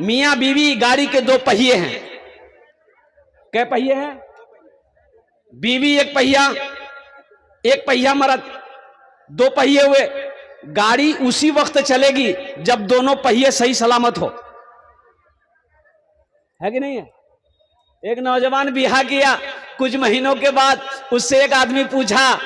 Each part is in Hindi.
मियां बीवी गाड़ी के दो पहिए हैं। कै पहिए हैं? बीवी एक पहिया मर्द, दो पहिए हुए। गाड़ी उसी वक्त चलेगी जब दोनों पहिए सही सलामत हो, है कि नहीं है? एक नौजवान ब्याह किया, कुछ महीनों के बाद उससे एक आदमी पूछा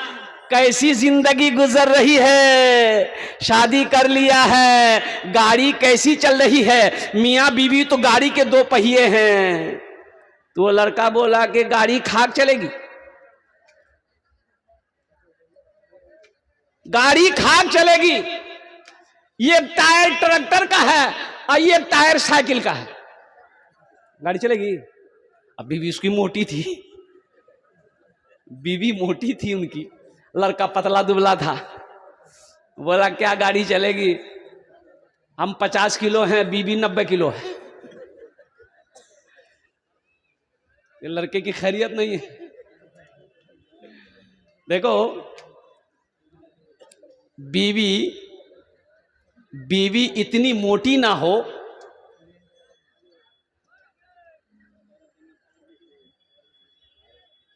कैसी जिंदगी गुजर रही है, शादी कर लिया है, गाड़ी कैसी चल रही है? मियां बीवी तो गाड़ी के दो पहिए हैं। तो वो लड़का बोला कि गाड़ी खाक चलेगी, गाड़ी खाक चलेगी। ये टायर ट्रैक्टर का है और ये टायर साइकिल का है, गाड़ी चलेगी? अब बीवी उसकी मोटी थी, बीवी मोटी थी उनकी, लड़का पतला दुबला था। बोला क्या गाड़ी चलेगी, हम 50 किलो हैं, बीवी 90 किलो है। ये लड़के की खैरियत नहीं है। देखो बीवी इतनी मोटी ना हो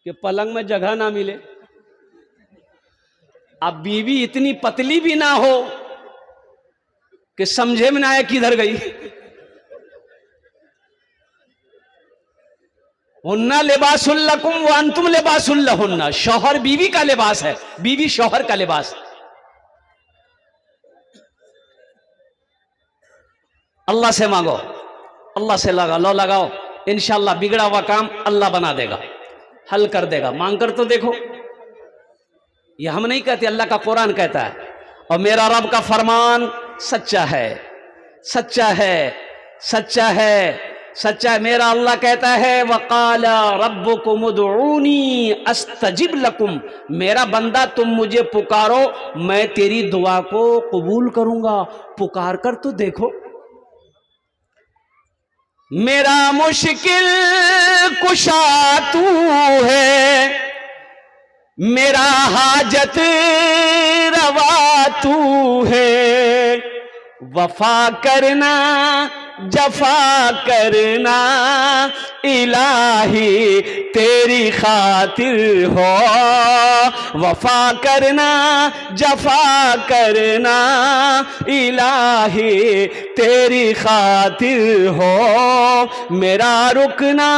कि पलंग में जगह ना मिले, अब बीवी इतनी पतली भी ना हो कि समझे में ना आए किधर गई। हुन्ना लिबासुल लकुम व अंतुम लिबासुल लहुन्ना, शौहर बीवी का लिबास है, बीवी शौहर का लिबास। अल्लाह से मांगो, अल्लाह से लगाओ, इंशाअल्लाह बिगड़ा हुआ काम अल्लाह बना देगा, हल कर देगा। मांग कर तो देखो। ये हम नहीं कहते, अल्लाह का कुरान कहता है। और मेरा रब का फरमान सच्चा है, सच्चा है, सच्चा है, सच्चा है। मेरा अल्लाह कहता है वक़ाला रब्बुकुम उदऊनी अस्तजिब लकुम, मेरा बंदा तुम मुझे पुकारो, मैं तेरी दुआ को कबूल करूंगा। पुकार कर तो देखो। मेरा मुश्किल कुशा तू है, मेरा हाजत रवा तू है, वफा करना जफा करना इलाही तेरी खातिर हो, वफा करना जफा करना इलाही तेरी खातिर हो, मेरा रुकना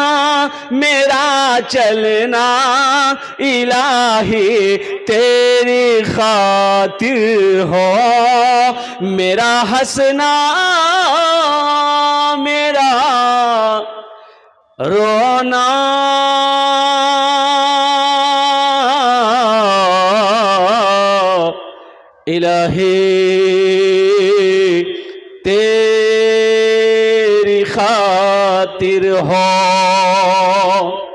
मेरा चलना इलाही तेरी खातिर हो, मेरा हंसना मेरा रोना इलाही तेरी खातिर हो।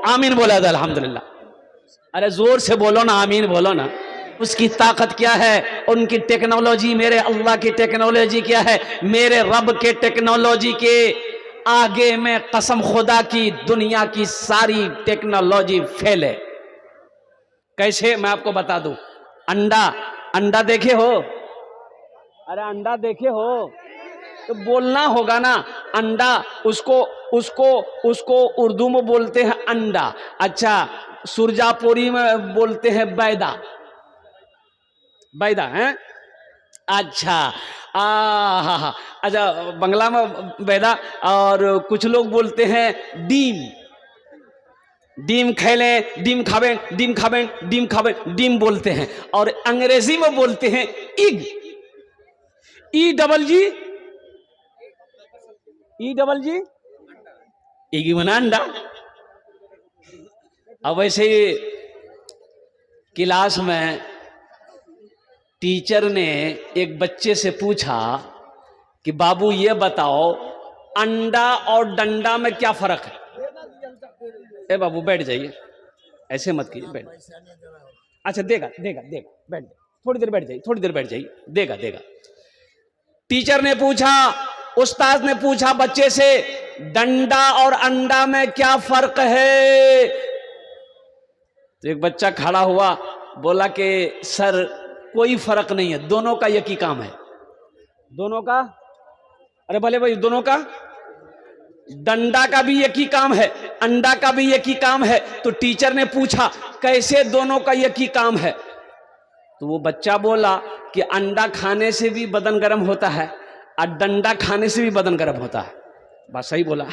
आमीन बोला था अल्हम्दुलिल्लाह। अरे जोर से बोलो ना, आमीन बोलो ना। उसकी ताकत क्या है, उनकी टेक्नोलॉजी, मेरे अल्लाह की टेक्नोलॉजी क्या है, मेरे रब के टेक्नोलॉजी के आगे में कसम खुदा की दुनिया की सारी टेक्नोलॉजी फेल है। कैसे, मैं आपको बता दूं। अंडा देखे हो? अरे अंडा देखे हो तो बोलना होगा ना। अंडा उसको उर्दू में बोलते हैं अंडा। अच्छा, सुरजापुरी में बोलते हैं बैदा, बैदा है। अच्छा अच्छा, बंगला में बैदा। और कुछ लोग बोलते हैं डीम खेले, डीम खावे, डीम खावे, डीम खावे, डीम बोलते हैं। और अंग्रेजी में बोलते हैं इग, E-double-G, इग बना अंडा। अब वैसे क्लास में टीचर ने एक बच्चे से पूछा कि बाबू ये बताओ अंडा और डंडा में क्या फर्क है? ए बाबू बैठ जाइए, ऐसे मत कीजिए, बैठ। अच्छा देगा, बैठ, थोड़ी देर बैठ जाइए, देगा। टीचर ने पूछा, उस्ताद ने पूछा बच्चे से, डंडा और अंडा में क्या फर्क है? तो एक बच्चा खड़ा हुआ, बोला कि सर कोई फर्क नहीं है, दोनों का एक ही काम है। दोनों का? अरे भले भाई, दोनों का डंडा का भी एक ही काम है, अंडा का भी एक ही काम है। तो टीचर ने पूछा कैसे दोनों का एक ही काम है? तो वो बच्चा बोला कि अंडा खाने से भी बदन गर्म होता है और डंडा खाने से भी बदन गर्म होता है। बस सही बोला।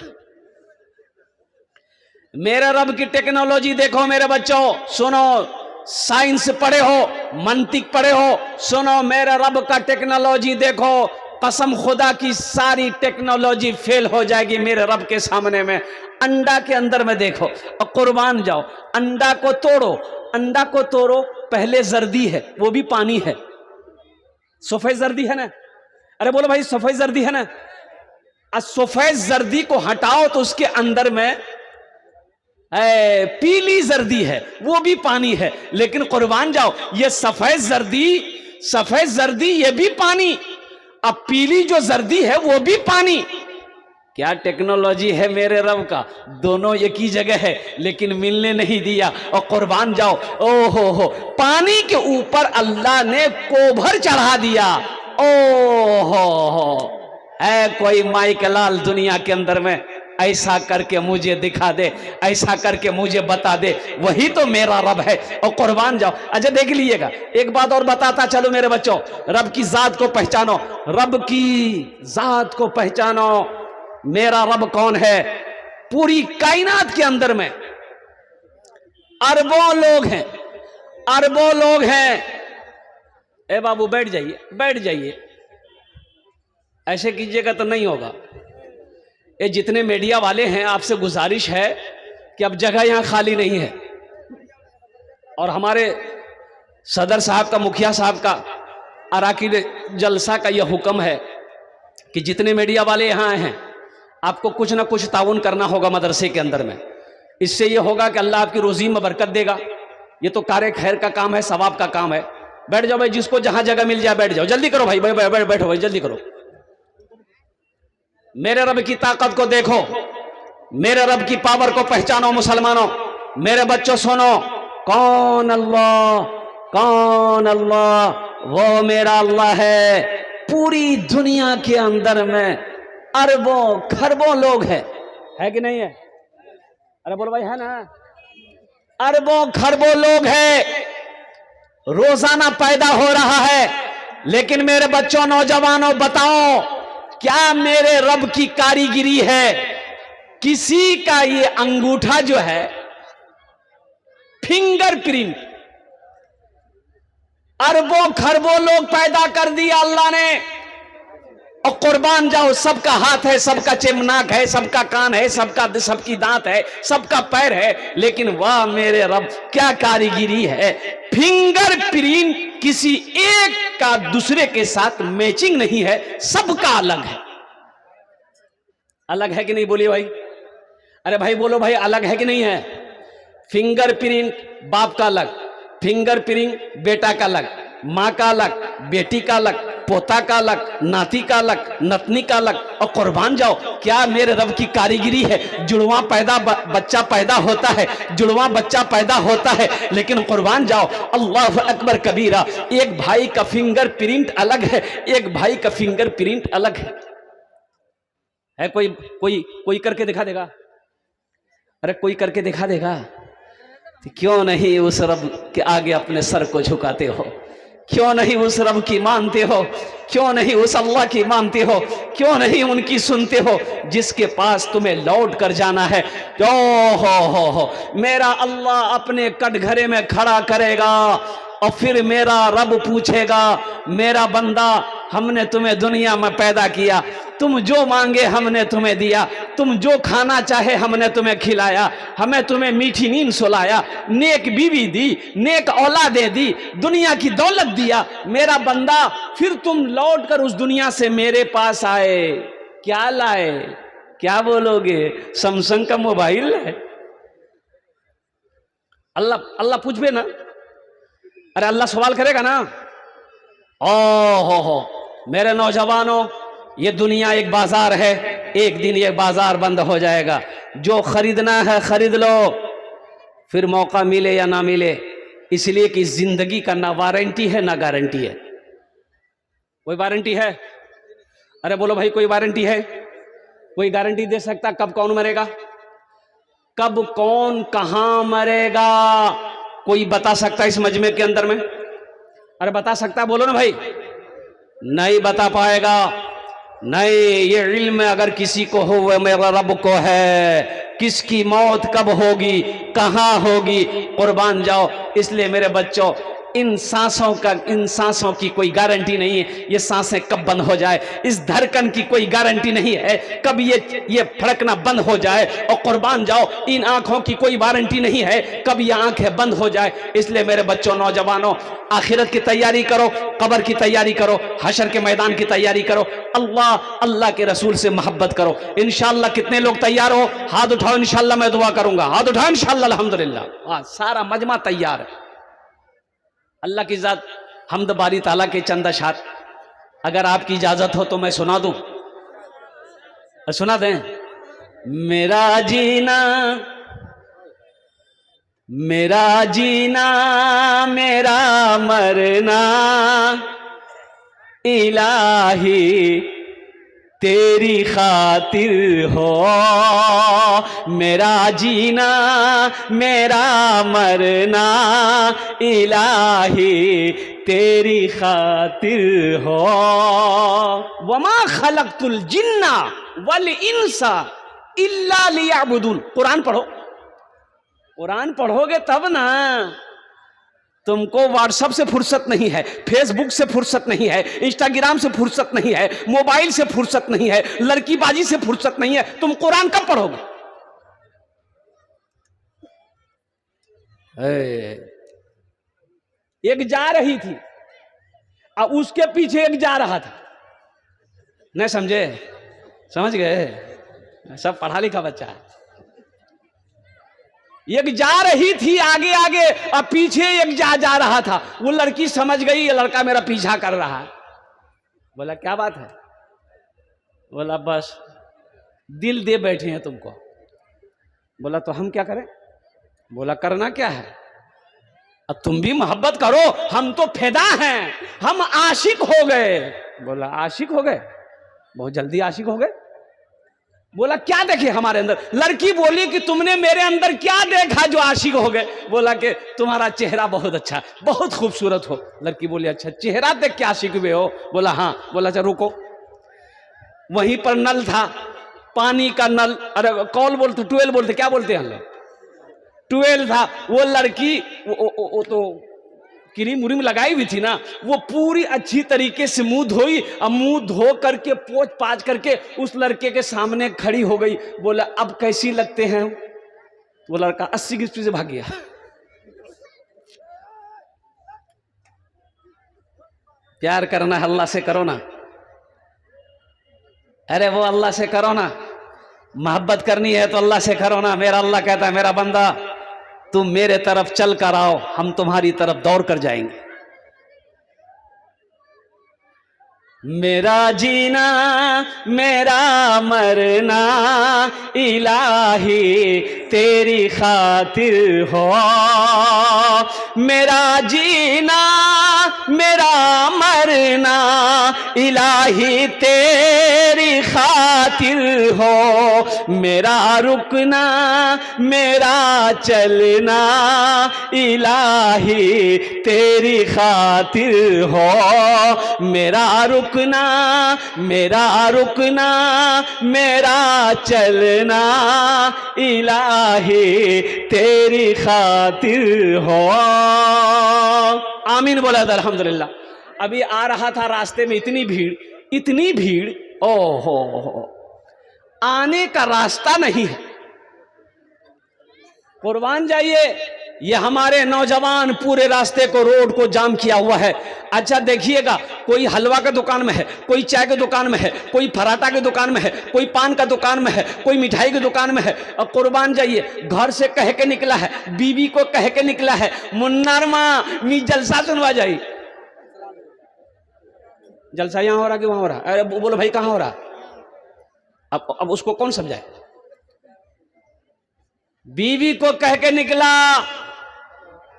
मेरे रब की टेक्नोलॉजी देखो मेरे बच्चों, सुनो, साइंस पढ़े हो, मंतिक पढ़े हो, सुनो मेरे रब का टेक्नोलॉजी देखो। कसम खुदा की सारी टेक्नोलॉजी फेल हो जाएगी मेरे रब के सामने में। अंडा के अंदर में देखो और कुर्बान जाओ, अंडा को तोड़ो, अंडा को तोड़ो, पहले जर्दी है, वो भी पानी है, सफेद जर्दी है ना। अरे बोलो भाई सफेद जर्दी है ना। सफेद जर्दी को हटाओ तो उसके अंदर में पीली जर्दी है, वो भी पानी है। लेकिन कुर्बान जाओ, ये सफेद जर्दी ये भी पानी, अब पीली जो जर्दी है वो भी पानी। क्या टेक्नोलॉजी है मेरे रब का, दोनों एक ही जगह है लेकिन मिलने नहीं दिया। और कुर्बान जाओ, ओ हो, पानी के ऊपर अल्लाह ने कोभर चढ़ा दिया। ओ हो, है कोई माइकलाल दुनिया के अंदर में ऐसा करके मुझे दिखा दे, ऐसा करके मुझे बता दे, वही तो मेरा रब है। और कुर्बान जाओ। अच्छा देख लीजिएगा, एक बात और बताता चलो मेरे बच्चों, रब की जात को पहचानो, रब की जात को पहचानो। मेरा रब कौन है? पूरी कायनात के अंदर में अरबों लोग हैं, अरबों लोग हैं। ए बाबू बैठ जाइए, बैठ जाइए, ऐसे कीजिएगा तो नहीं होगा। ये जितने मीडिया वाले हैं, आपसे गुजारिश है कि अब जगह यहां खाली नहीं है। और हमारे सदर साहब का, मुखिया साहब का अराकीन जलसा का यह हुक्म है कि जितने मीडिया वाले यहां हैं, आपको कुछ ना कुछ ताउन करना होगा मदरसे के अंदर में। इससे यह होगा कि अल्लाह आपकी रोजी में बरकत देगा। ये तो कार्य खैर का काम है, सवाब का काम है। बैठ जाओ भाई, जिसको जहां जगह मिल जाए बैठ जाओ, जल्दी करो भाई, बैठो भाई, जल्दी करो। मेरे रब की ताकत को देखो, मेरे रब की पावर को पहचानो मुसलमानों। मेरे बच्चों सुनो, कौन अल्लाह, कौन अल्लाह? वो मेरा अल्लाह है। पूरी दुनिया के अंदर में अरबों खरबों लोग है कि नहीं है? अरे बोलो भाई, है ना? अरबों खरबों लोग हैं, रोजाना पैदा हो रहा है। लेकिन मेरे बच्चों, नौजवानों, बताओ क्या मेरे रब की कारीगिरी है? किसी का ये अंगूठा जो है, फिंगरप्रिंट, अरबों खरबों लोग पैदा कर दिया अल्लाह ने। और कुर्बान जाओ, सबका हाथ है, सबका चिमनाक है, सबका कान है, सबकी दांत है, सबका पैर है। लेकिन वाह मेरे रब, क्या कारीगिरी है! फिंगरप्रिंट किसी एक का दूसरे के साथ मैचिंग नहीं है, सबका अलग है। अलग है कि नहीं? बोलिए भाई। अरे भाई बोलो भाई, अलग है कि नहीं है? फिंगरप्रिंट बाप का अलग, फिंगरप्रिंट बेटा का अलग, मां का अलग, बेटी का अलग, पोता का अलग, नाती का अलग, नतनी का अलग। और कुर्बान जाओ, क्या मेरे रब की कारीगिरी है! जुड़वा बच्चा पैदा होता है, जुड़वा बच्चा पैदा होता है। लेकिन कुर्बान जाओ, अल्लाह अकबर कबीरा, एक भाई का फिंगरप्रिंट अलग है, एक भाई का फिंगरप्रिंट अलग है। कोई करके दिखा देगा? अरे कोई करके दिखा देगा? तो क्यों नहीं उस रब के आगे अपने सर को झुकाते हो? क्यों नहीं उस रब की मानते हो? क्यों नहीं उस अल्लाह की मानते हो? क्यों नहीं उनकी सुनते हो, जिसके पास तुम्हें लौट कर जाना है? हो मेरा अल्लाह अपने कटघरे में खड़ा करेगा और फिर मेरा रब पूछेगा, मेरा बंदा, हमने तुम्हें दुनिया में पैदा किया, तुम जो मांगे हमने तुम्हें दिया, तुम जो खाना चाहे हमने तुम्हें खिलाया, हमें तुम्हें मीठी नींद सुलाया, नेक बीवी दी, नेक औलादें दी, दुनिया की दौलत दिया। मेरा बंदा, फिर तुम लौट कर उस दुनिया से मेरे पास आए, क्या लाए? क्या बोलोगे? सैमसंग का मोबाइल है? अल्लाह पूछबे ना? अरे अल्लाह सवाल करेगा ना। ओ हो मेरे नौजवानों, ये दुनिया एक बाजार है, एक दिन ये बाजार बंद हो जाएगा। जो खरीदना है खरीद लो, फिर मौका मिले या ना मिले। इसलिए कि जिंदगी का ना वारंटी है ना गारंटी है। कोई वारंटी है? अरे बोलो भाई, कोई वारंटी है? कोई गारंटी दे सकता कब कौन मरेगा, कब कौन कहां मरेगा? कोई बता सकता इस मजमे के अंदर में? अरे बता सकता, बोलो ना भाई। नहीं बता पाएगा। नहीं, ये इल्म अगर किसी को हो वह मेरा रब को है। किसकी मौत कब होगी, कहां होगी, कुर्बान जाओ। इसलिए मेरे बच्चों, इन सांसों की कोई गारंटी नहीं है ये सांसें कब बंद हो जाए। इस धड़कन की कोई गारंटी नहीं है कब ये फड़कना बंद हो जाए। और कुर्बान जाओ, इन आंखों की कोई वारंटी नहीं है कब ये आंखें बंद हो जाए। इसलिए मेरे बच्चों, नौजवानों, आखिरत की तैयारी करो, कब्र की तैयारी करो, हशर के मैदान की तैयारी करो, अल्लाह के रसूल से मोहब्बत करो। इंशाअल्लाह कितने लोग तैयार हो? हाथ उठाओ, इंशाअल्लाह मैं दुआ करूंगा। हाथ उठाओ इंशाअल्लाह। अल्हम्दुलिल्लाह, सारा मजमा तैयार है। अल्लाह की जात हम्द बारी ताला के चंद अशआर अगर आपकी इजाजत हो तो मैं सुना दूं, सुना दें। मेरा जीना मेरा मरना इलाही तेरी खातिर हो। मेरा जीना मेरा मरना इलाही तेरी खातिर हो। वमा खलक़तुल जिन्ना वल इंसा इल्ला लियअबुदून। कुरान पढ़ो, कुरान पढ़ोगे तब ना। तुमको व्हाट्सएप से फुर्सत नहीं है, फेसबुक से फुर्सत नहीं है, इंस्टाग्राम से फुर्सत नहीं है, मोबाइल से फुर्सत नहीं है, लड़कीबाजी से फुर्सत नहीं है। तुम कुरान कब पढ़ोगे? एक जा रही थी और उसके पीछे एक जा रहा था। नहीं समझे? समझ गए? सब पढ़ा लिखा बच्चा है। एक जा रही थी आगे आगे और पीछे एक जा रहा था। वो लड़की समझ गई ये लड़का मेरा पीछा कर रहा है। बोला क्या बात है? बोला बस दिल दे बैठे हैं तुमको। बोला तो हम क्या करें? बोला करना क्या है, अब तुम भी मोहब्बत करो, हम तो फिदा हैं, हम आशिक हो गए। बोला आशिक हो गए? बहुत जल्दी आशिक हो गए? बोला क्या देखे हमारे अंदर? लड़की बोली कि तुमने मेरे अंदर क्या देखा जो आशिक हो गए? बोला कि तुम्हारा चेहरा बहुत अच्छा, बहुत खूबसूरत हो। लड़की बोली अच्छा, चेहरा देख के आशिक हुए हो? बोला हाँ। बोला अच्छा रुको। वहीं पर नल था, पानी का नल, अरे कॉल बोलते, ट्वेल्व बोलते, क्या बोलते हैं हम लोग, ट्वेल्व था। वो लड़की वो तो क्रीम उरीम लगाई हुई थी ना, वो पूरी अच्छी तरीके से मुंह धोई और मुंह धो करके पोंछ पाछ करके उस लड़के के सामने खड़ी हो गई। बोला अब कैसी लगते हैं? वो लड़का 80 की स्पीड से भाग गया। प्यार करना है अल्लाह से करो ना। अरे वो अल्लाह से करो ना। मोहब्बत करनी है तो अल्लाह से करो ना। मेरा अल्लाह कहता है मेरा बंदा तुम मेरे तरफ चल कर आओ, हम तुम्हारी तरफ दौड़ कर जाएंगे। मेरा जीना मेरा मरना इलाही तेरी खातिर हो। मेरा जीना मेरा मरना इलाही तेरी खातिर हो। मेरा रुकना मेरा चलना इलाही तेरी खातिर हो। मेरा रुकना मेरा चलना इलाही तेरी खातिर हो। आमीन बोला था अल्हम्दुलिल्लाह। अभी आ रहा था रास्ते में, इतनी भीड़, ओहो आने का रास्ता नहीं है। कुर्बान जाइए, ये हमारे नौजवान पूरे रास्ते को, रोड को जाम किया हुआ है। अच्छा देखिएगा, कोई हलवा का दुकान में है, कोई चाय के दुकान में है, कोई पराठा के दुकान में है, कोई पान का दुकान में है, कोई मिठाई की दुकान में है। और कुर्बान जाइए, घर से कह के निकला है, बीवी को कह के निकला है, मुन्नार माँ मी जलसा सुनवा जाई। जलसा यहाँ हो रहा कि वहां हो रहा? अरे बोलो भाई कहाँ हो रहा? अब उसको कौन समझाए? बीवी को कह के निकला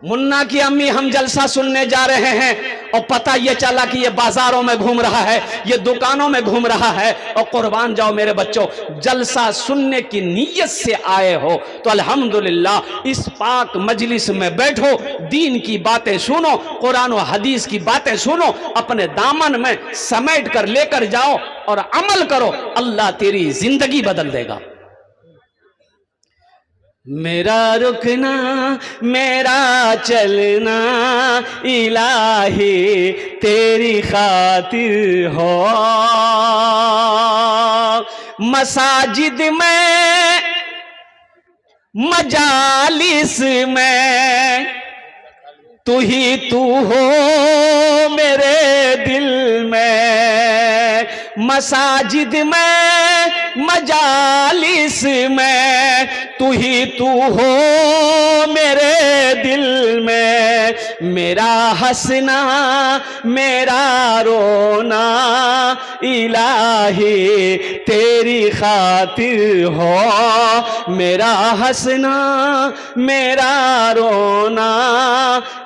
मुन्ना की अम्मी हम जलसा सुनने जा रहे हैं और पता ये चला कि ये बाजारों में घूम रहा है, ये दुकानों में घूम रहा है, और कुर्बान जाओ मेरे बच्चों, जलसा सुनने की नीयत से आए हो तो अल्हम्दुलिल्लाह इस पाक मजलिस में बैठो, दीन की बातें सुनो, कुरान और हदीस की बातें सुनो, अपने दामन में समेट कर लेकर जाओ और अमल करो, अल्लाह तेरी जिंदगी बदल देगा। मेरा रुकना मेरा चलना इलाही तेरी खातिर हो, मसाजिद में मजालिस में तू ही तू हो मेरे दिल में, मसाजिद में मजालिस में तू ही तू हो मेरे दिल में, मेरा हंसना मेरा रोना इलाही तेरी खातिर हो, मेरा हंसना मेरा रोना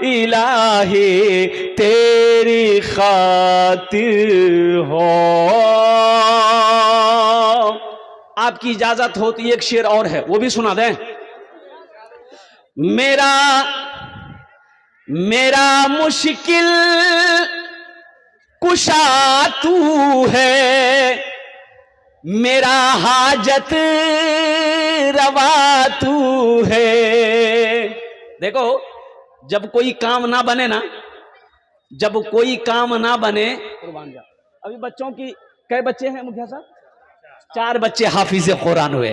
इलाही तेरी खातिर हो। आपकी इजाजत हो तो एक शेर और है, वो भी सुना दें। मेरा मुश्किल कुशा तू है, मेरा हाजत रवा तू है। देखो जब कोई काम ना बने ना, जब कोई काम ना बने, कुर्बान जा, अभी बच्चों की कई बच्चे हैं मुखिया साहब? 4 बच्चे हाफिज़े कुरान हुए।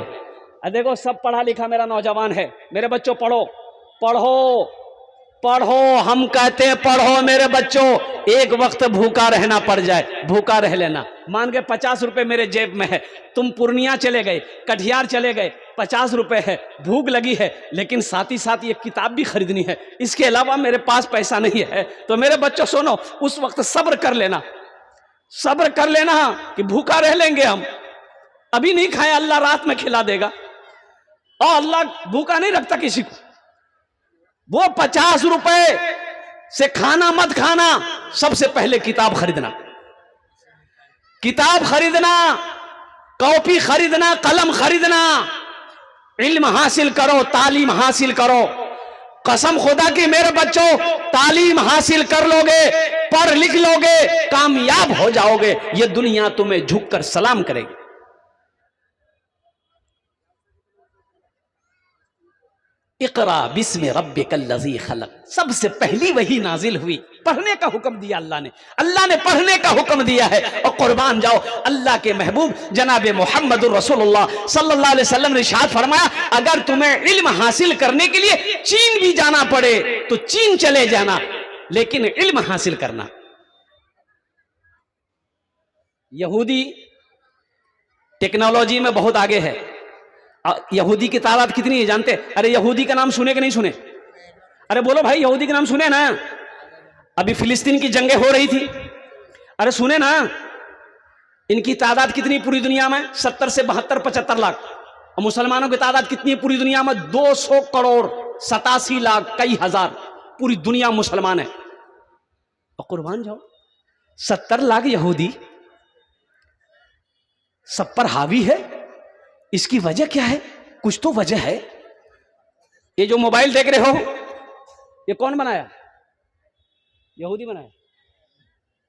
देखो सब पढ़ा लिखा मेरा नौजवान है। मेरे बच्चों पढ़ो पढ़ो पढ़ो, हम कहते हैं पढ़ो मेरे बच्चों। एक वक्त भूखा रहना पड़ जाए, भूखा रह लेना। मान के 50 रुपए मेरे जेब में है, तुम पूर्णिया चले गए, कटिहार चले गए, 50 रुपए है, भूख लगी है, लेकिन साथ ही साथ ये किताब भी खरीदनी है, इसके अलावा मेरे पास पैसा नहीं है, तो मेरे बच्चों सुनो, उस वक्त सब्र कर लेना, सब्र कर लेना कि भूखा रह लेंगे हम, अभी नहीं खाए, अल्लाह रात में खिला देगा, और अल्लाह भूखा नहीं रखता किसी को। वो 50 रुपए से खाना मत खाना, सबसे पहले किताब खरीदना, किताब खरीदना, कॉपी खरीदना, कलम खरीदना, इल्म हासिल करो, तालीम हासिल करो। कसम खुदा की मेरे बच्चों, तालीम हासिल कर लोगे, पढ़ लिख लोगे, कामयाब हो जाओगे, ये दुनिया तुम्हें झुककर सलाम करेगी। इक़रा बिस्मि रब्बिकल्लज़ी खलक़, सबसे पहली वही नाजिल हुई, पढ़ने का हुक्म दिया अल्लाह ने पढ़ने का हुक्म दिया है। और कुर्बान जाओ, अल्लाह के महबूब जनाब मुहम्मदुर रसूलुल्लाह सल्लल्लाहु अलैहि वसल्लम ने इरशाद फरमाया, अगर तुम्हें इल्म हासिल करने के लिए चीन भी जाना पड़े तो चीन चले जाना, लेकिन इल्म हासिल करना। यहूदी टेक्नोलॉजी में बहुत आगे है। यहूदी की तादाद कितनी है जानते? अरे यहूदी का नाम सुने कि नहीं सुने? अरे बोलो भाई, यहूदी का नाम सुने ना? अभी फिलिस्तीन की जंगें हो रही थी, अरे सुने ना? इनकी तादाद कितनी पूरी दुनिया में? 70 से 72 75 लाख। और मुसलमानों की तादाद कितनी है पूरी दुनिया में? 200 करोड़ 87 लाख कई हजार, पूरी दुनिया मुसलमान है। और कुर्बान जाओ, 70 लाख यहूदी सब पर हावी है। इसकी वजह क्या है? कुछ तो वजह है। ये जो मोबाइल देख रहे हो, ये कौन बनाया? यहूदी बनाया।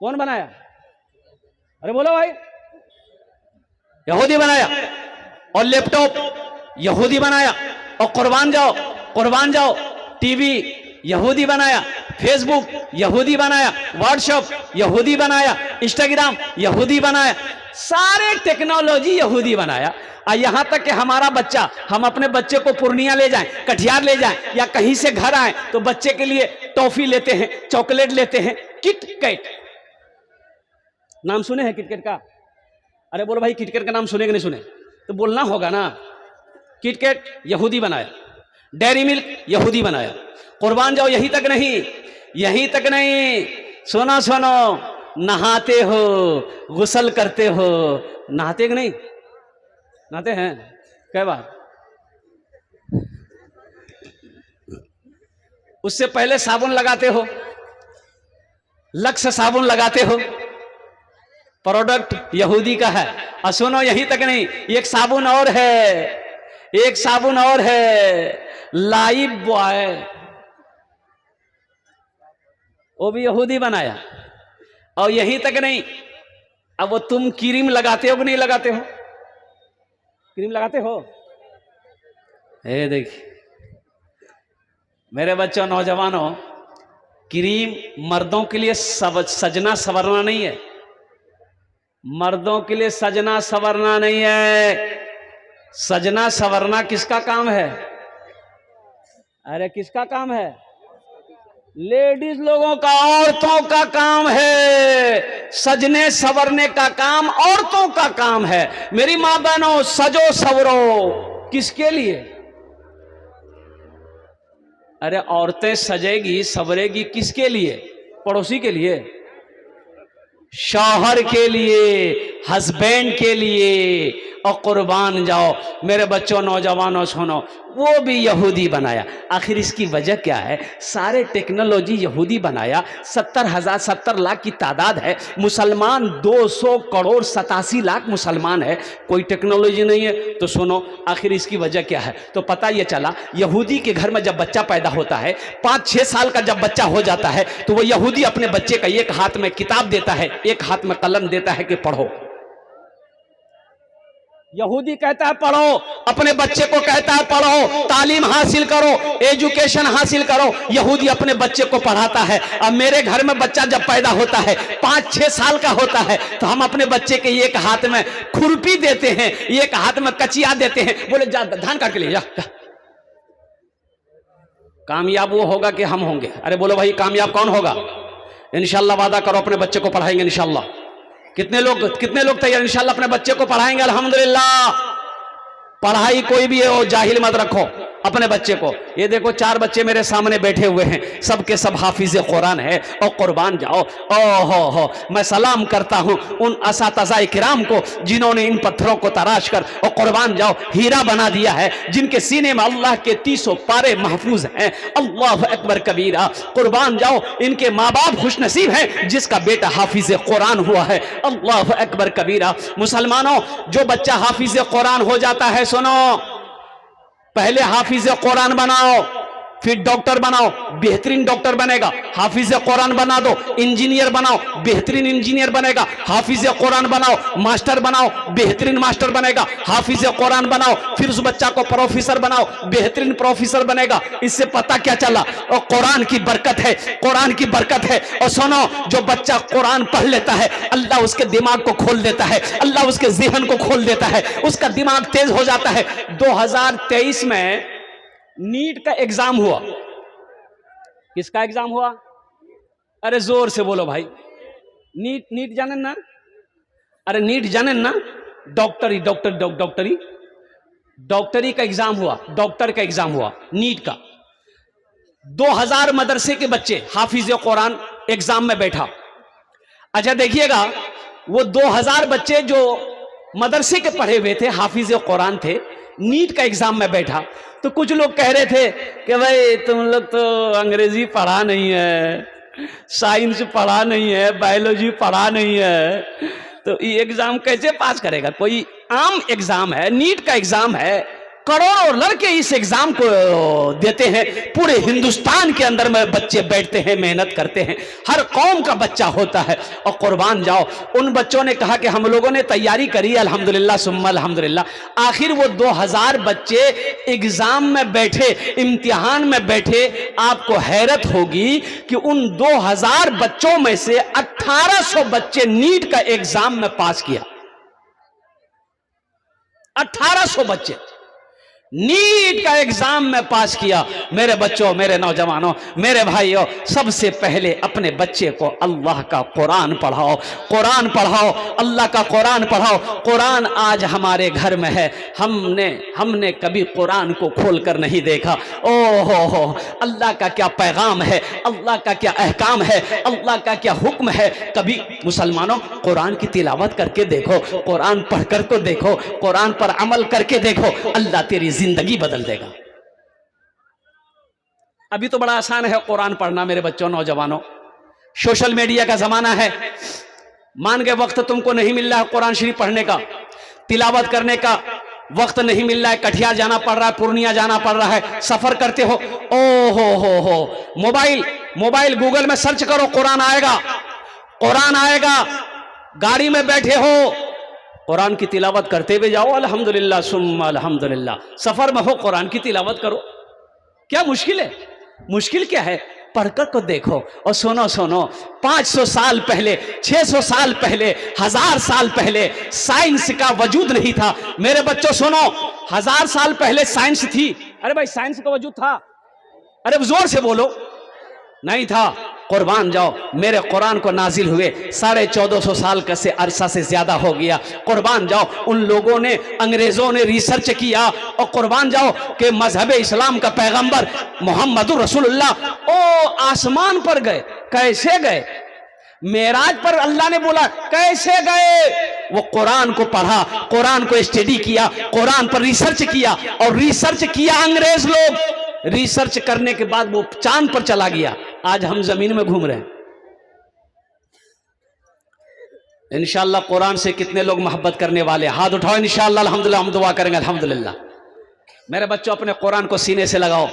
कौन बनाया? अरे बोलो भाई, यहूदी बनाया। और लैपटॉप यहूदी बनाया। और कुर्बान जाओ, टीवी यहूदी बनाया, फेसबुक यहूदी बनाया, व्हाट्सएप यहूदी बनाया, इंस्टाग्राम यहूदी बनाया, सारे टेक्नोलॉजी यहूदी बनाया। और यहां तक कि हमारा बच्चा, हम अपने बच्चे को पूर्णिया ले जाएं, कटिहार ले जाएं, या कहीं से घर आए तो बच्चे के लिए टॉफी लेते हैं, चॉकलेट लेते हैं, किटकैट। नाम सुने हैं किटकैट का? अरे बोलो भाई, किटकैट का नाम सुने कि नहीं सुने? तो बोलना होगा ना। किटकैट यहूदी बनाया, डेयरी मिल्क यहूदी बनाया। कुर्बान जाओ, यहीं तक नहीं, सुनो, नहाते हो, गुस्ल करते हो, नहाते कि नहीं? नहाते हैं कई बार? उससे पहले साबुन लगाते हो, लक्स साबुन लगाते हो, प्रोडक्ट यहूदी का है। और सुनो, यहीं तक नहीं, एक साबुन और है, एक साबुन और है, लाइफ बॉय, वो भी यहूदी बनाया। और यहीं तक नहीं, अब वो तुम क्रीम लगाते हो कि नहीं लगाते हो? क्रीम लगाते हो? ये देखिए मेरे बच्चों, नौजवानों, क्रीम मर्दों के लिए सजना संवरना नहीं है, मर्दों के लिए सजना संवरना नहीं है। सजना संवरना किसका काम है? अरे किसका काम है? लेडीज लोगों का, औरतों का काम है। सजने संवरने का काम औरतों का काम है। मेरी मां बहनों, सजो संवरो, किसके लिए? अरे औरतें सजेगी संवरेगी किसके लिए? पड़ोसी के लिए, शौहर के लिए, हस्बैंड के लिए। और कुर्बान जाओ मेरे बच्चों, नौजवानों, सुनो, वो भी यहूदी बनाया। आखिर इसकी वजह क्या है? सारे टेक्नोलॉजी यहूदी बनाया। 70 लाख की तादाद है, मुसलमान 200 करोड़ 87 लाख मुसलमान है, कोई टेक्नोलॉजी नहीं है। तो सुनो, आखिर इसकी वजह क्या है? तो पता ये चला, यहूदी के घर में जब बच्चा पैदा होता है, 5-6 साल का जब बच्चा हो जाता है, तो वो यहूदी अपने बच्चे का एक हाथ में किताब देता है, एक हाथ में कलम देता है कि पढ़ो। यहूदी कहता है पढ़ो, अपने बच्चे को कहता है पढ़ो, तालीम हासिल करो, एजुकेशन हासिल करो। यहूदी अपने बच्चे को पढ़ाता है। अब मेरे घर में बच्चा जब पैदा होता है, 5-6 साल का होता है, तो हम अपने बच्चे के एक हाथ में खुरपी देते हैं, एक हाथ में कचिया देते हैं, बोले जा धान काट के ले जा। कामयाब वो होगा कि हम होंगे? अरे बोलो भाई, कामयाब कौन होगा? इंशाल्लाह वादा करो अपने बच्चे को पढ़ाएंगे इंशाल्लाह। कितने लोग तैयार? इंशाल्लाह अपने बच्चे को पढ़ाएंगे अल्हम्दुलिल्लाह। पढ़ाई कोई भी हो, जाहिल मत रखो अपने बच्चे को। ये देखो 4 बच्चे मेरे सामने बैठे हुए हैं, सबके सब हाफिज कुरान है। और कुर्बान जाओ, हो मैं सलाम करता हूं उन असातिज़ा किराम को जिन्होंने इन पत्थरों को तराश कर और कुर्बान जाओ हीरा बना दिया है, जिनके सीने में अल्लाह के 30 पारे महफूज हैं। अल्लाह अकबर कबीरा। कुर्बान जाओ, इनके माँ बाप खुशनसीब हैं जिसका बेटा हाफिज कुरान हुआ है। अल्लाह अकबर कबीरा। मुसलमानों, जो बच्चा हाफिज कुरान हो जाता है, सुनो, पहले हाफिज कुरान बनाओ, फिर डॉक्टर बनाओ, बेहतरीन डॉक्टर बनेगा। हाफिज कुरान बना दो, इंजीनियर बनाओ, बेहतरीन इंजीनियर बनेगा। हाफिज कुरान बनाओ, मास्टर बनाओ, बेहतरीन मास्टर बनेगा। हाफिज कुरान बनाओ, फिर उस बच्चा को प्रोफेसर बनाओ, बेहतरीन प्रोफेसर बनेगा। इससे पता क्या चला? और कुरान की बरकत है, कुरान की बरकत है। और सुनो, जो बच्चा कुरान पढ़ लेता है, अल्लाह उसके दिमाग को खोल देता है, अल्लाह उसके ज़हन को खोल देता है, उसका दिमाग तेज हो जाता है। 2023 में नीट का एग्जाम हुआ। किसका एग्जाम हुआ? अरे जोर से बोलो भाई। नीट जाने ना? अरे नीट जाने ना? डॉक्टरी का एग्जाम हुआ, डॉक्टर का एग्जाम हुआ नीट का। 2000 मदरसे के बच्चे हाफिज कुरान एग्जाम में बैठा। अच्छा देखिएगा, वो 2000 बच्चे जो मदरसे के पढ़े हुए थे, हाफिज कुरान थे, नीट का एग्जाम में बैठा। तो कुछ लोग कह रहे थे कि भाई तुम लोग तो अंग्रेजी पढ़ा नहीं है, साइंस पढ़ा नहीं है, बायोलॉजी पढ़ा नहीं है, तो ये एग्जाम कैसे पास करेगा? कोई आम एग्जाम है, नीट का एग्जाम है, करोड़ों लड़के इस एग्जाम को देते हैं। पूरे हिंदुस्तान के अंदर में बच्चे बैठते हैं, मेहनत करते हैं, हर कौम का बच्चा होता है। और कुर्बान जाओ, उन बच्चों ने कहा कि हम लोगों ने तैयारी करी, अल्हम्दुलिल्लाह सुम्मा अल्हम्दुलिल्लाह। आखिर वो 2000 बच्चे एग्जाम में बैठे, इम्तिहान में बैठे। आपको हैरत होगी कि उन 2000 बच्चों में से 1800 बच्चे नीट का एग्जाम में पास किया। 1800 बच्चे नीट का एग्जाम में पास किया। मेरे बच्चों, मेरे नौजवानों, मेरे भाइयों, सबसे पहले अपने बच्चे को अल्लाह का कुरान पढ़ाओ, कुरान पढ़ाओ, अल्लाह का कुरान पढ़ाओ। कुरान आज हमारे घर में है, हमने कभी कुरान को खोलकर नहीं देखा। हो अल्लाह का क्या पैगाम है, अल्लाह का क्या अहकाम है, अल्लाह का क्या हुक्म है। कभी मुसलमानों कुरान की तिलावत करके देखो, कुरान पढ़कर तो देखो, कुरान पर अमल करके देखो, अल्लाह तेरी जिंदगी बदल देगा। अभी तो बड़ा आसान है कुरान पढ़ना मेरे बच्चों, नौजवानों। सोशल मीडिया का जमाना है, मान के वक्त तुमको नहीं मिल रहा है कुरान शरीफ पढ़ने का, तिलावत करने का वक्त नहीं मिल रहा है, कटिहार जाना पड़ रहा है, पूर्णिया जाना पड़ रहा है, सफर करते हो, ओ हो मोबाइल गूगल में सर्च करो, कुरान आएगा। गाड़ी में बैठे हो, कुरान की तिलावत करते हुए जाओ, अल्हम्दुलिल्लाह सुम्मा अल्हम्दुलिल्लाह। सफर में हो, कुरान की तिलावत करो। क्या मुश्किल है? मुश्किल क्या है? पढ़कर को देखो और सुनो। 500 साल पहले, 600 साल पहले, 1000 साल पहले साइंस का वजूद नहीं था। मेरे बच्चों सुनो, 1000 साल पहले साइंस थी? अरे भाई साइंस का वजूद था? अरे जोर से बोलो, नहीं था। कुर्बान जाओ, मेरे कुरान को नाजिल हुए 1450 साल का से अरसा से ज्यादा हो गया। कुर्बान जाओ, उन लोगों ने, अंग्रेजों ने रिसर्च किया, और कुर्बान जाओ कि मजहब इस्लाम का पैगंबर मोहम्मदुर रसूलुल्लाह ओ आसमान पर गए। कैसे गए? मेराज पर अल्लाह ने बोला, कैसे गए? वो कुरान को पढ़ा, कुरान को स्टडी किया, कुरान पर रिसर्च किया, और रिसर्च किया अंग्रेज लोग। रिसर्च करने के बाद वो चांद पर चला गया। आज हम जमीन में घूम रहे हैं। इंशाअल्लाह कुरान से कितने लोग मोहब्बत करने वाले? हाथ उठाओ इंशाअल्लाह। अल्हम्दुलिल्लाह, हम दुआ करेंगे अल्हम्दुलिल्लाह। मेरे बच्चों, अपने कुरान को सीने से लगाओ,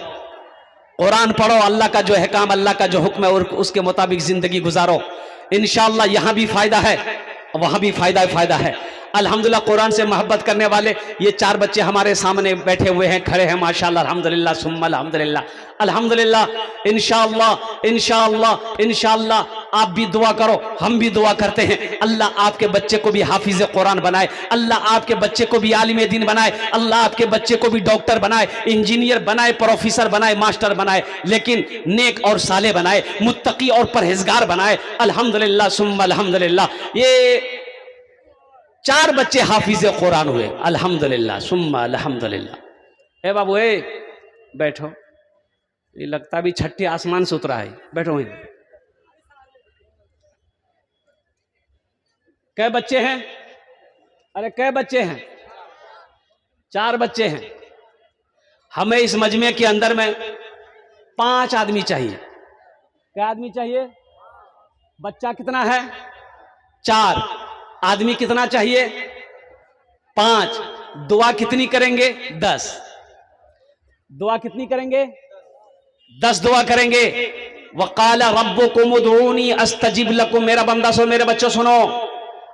कुरान पढ़ो, अल्लाह का जो है काम, अल्लाह का जो हुक्म है और उसके मुताबिक जिंदगी गुजारो। इंशाअल्लाह यहां भी फायदा है, वहां भी फायदा है। अल्हम्दुलिल्लाह कुरान से मोहब्बत करने वाले ये 4 बच्चे हमारे सामने बैठे हुए हैं, खड़े हैं, माशाअल्लाह, अल्हम्दुलिल्लाह सुम्मा अल्हम्दुलिल्लाह। इंशाअल्लाह आप भी दुआ करो, हम भी दुआ करते हैं। अल्लाह आपके बच्चे को भी हाफिज कुरान बनाए, अल्लाह आपके बच्चे को भी आलिम दीन बनाए, अल्लाह आपके बच्चे को भी डॉक्टर बनाए, इंजीनियर बनाए, प्रोफेसर बनाए, मास्टर बनाए, लेकिन नेक और साले बनाए, मुत्तकी और परहेजगार बनाए। अल्हम्दुलिल्लाह सुम्मा अल्हम्दुलिल्लाह। ये 4 बच्चे हाफिज कुरान हुए, अल्हम्दुलिल्लाह सुम्मा अल्हम्दुलिल्लाह। ए बाबू, बैठो, ये लगता भी छठे आसमान से उतरा है। बैठो। कै बच्चे हैं? अरे कै बच्चे हैं? 4 बच्चे हैं। हमें इस मजमे के अंदर में 5 आदमी चाहिए। क्या आदमी चाहिए? बच्चा कितना है? 4। आदमी कितना चाहिए? 5। दुआ कितनी करेंगे? 10। दुआ कितनी करेंगे? 10 दुआ करेंगे। वक़ाला रब्बुकुम उदऊनी अस्तजिब लकुम। मेरा बंदा सो, मेरे बच्चों सुनो,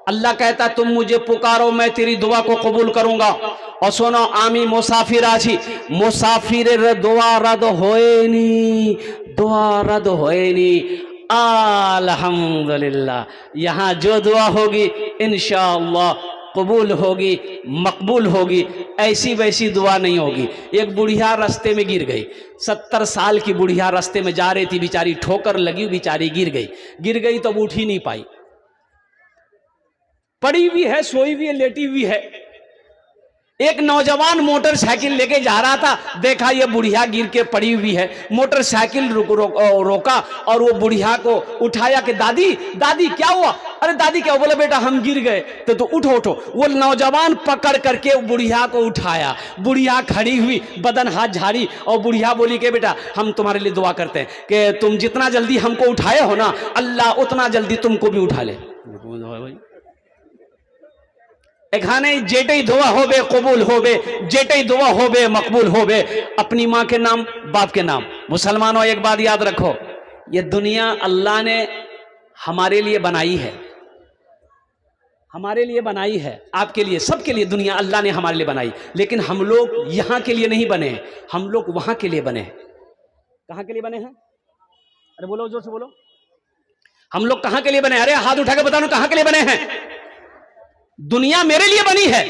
अल्लाह कहता तुम मुझे पुकारो, मैं तेरी दुआ को कबूल करूंगा। और सुनो, आमी मुसाफिर आछी, मुसाफिर दुआ रद होए नी, दुआ रद होए नी। अल्हम्दुलिल्लाह, यहां जो दुआ होगी इंशाअल्लाह कबूल होगी, मकबूल होगी। ऐसी वैसी दुआ नहीं होगी। एक बुढ़िया रास्ते में गिर गई, 70 साल की बुढ़िया रास्ते में जा रही थी, बेचारी ठोकर लगी, बेचारी गिर गई तो उठ ही नहीं पाई, पड़ी हुई है, सोई हुई है, लेटी हुई है। एक नौजवान मोटरसाइकिल लेके जा रहा था, देखा ये बुढ़िया गिर के पड़ी हुई है, मोटरसाइकिल रोका और वो बुढ़िया को उठाया कि दादी क्या हुआ? अरे दादी क्या? बोले बेटा हम गिर गए। तो उठो। वो नौजवान पकड़ करके बुढ़िया को उठाया। बुढ़िया खड़ी हुई, बदन हाथ झाड़ी, और बुढ़िया बोली कि बेटा हम तुम्हारे लिए दुआ करते हैं कि तुम जितना जल्दी हमको उठाए हो ना, अल्लाह उतना जल्दी तुमको भी उठा ले। एखाने जेटे दुआ होबे कबूल होबे, जेटे दुआ होबे मकबूल होबे। अपनी माँ के नाम, बाप के नाम। मुसलमानों, एक बात याद रखो, ये दुनिया अल्लाह ने हमारे लिए बनाई है, हमारे लिए बनाई है, आपके लिए, सबके लिए दुनिया अल्लाह ने हमारे लिए बनाई। लेकिन हम लोग यहाँ के लिए नहीं बने हैं, हम लोग वहां के लिए बने हैं। कहाँ के लिए बने हैं? अरे बोलो, जोर से बोलो। हम लोग कहाँ के लिए बने? अरे हाथ उठा के बताओ कहाँ के लिए बने हैं? दुनिया मेरे लिए बनी है।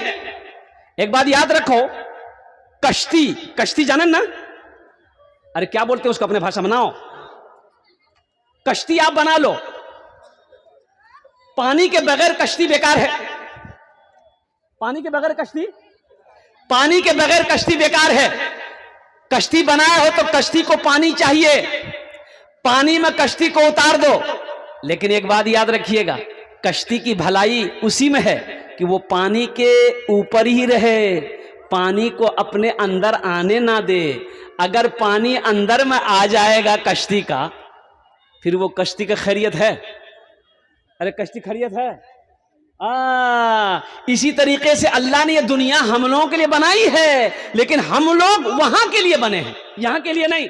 एक बात याद रखो, कश्ती जाने ना? अरे क्या बोलते हैं उसको, अपने भाषा बनाओ। कश्ती आप बना लो, पानी के बगैर कश्ती बेकार है। पानी के बगैर कश्ती बेकार है। कश्ती बनाया हो तो कश्ती को पानी चाहिए, पानी में कश्ती को उतार दो। लेकिन एक बात याद रखिएगा, कश्ती की भलाई उसी में है कि वो पानी के ऊपर ही रहे, पानी को अपने अंदर आने ना दे। अगर पानी अंदर में आ जाएगा कश्ती का, फिर वो कश्ती का खैरियत है? अरे कश्ती खैरियत है? इसी तरीके से अल्लाह ने ये दुनिया हम लोगों के लिए बनाई है, लेकिन हम लोग वहां के लिए बने हैं, यहां के लिए नहीं।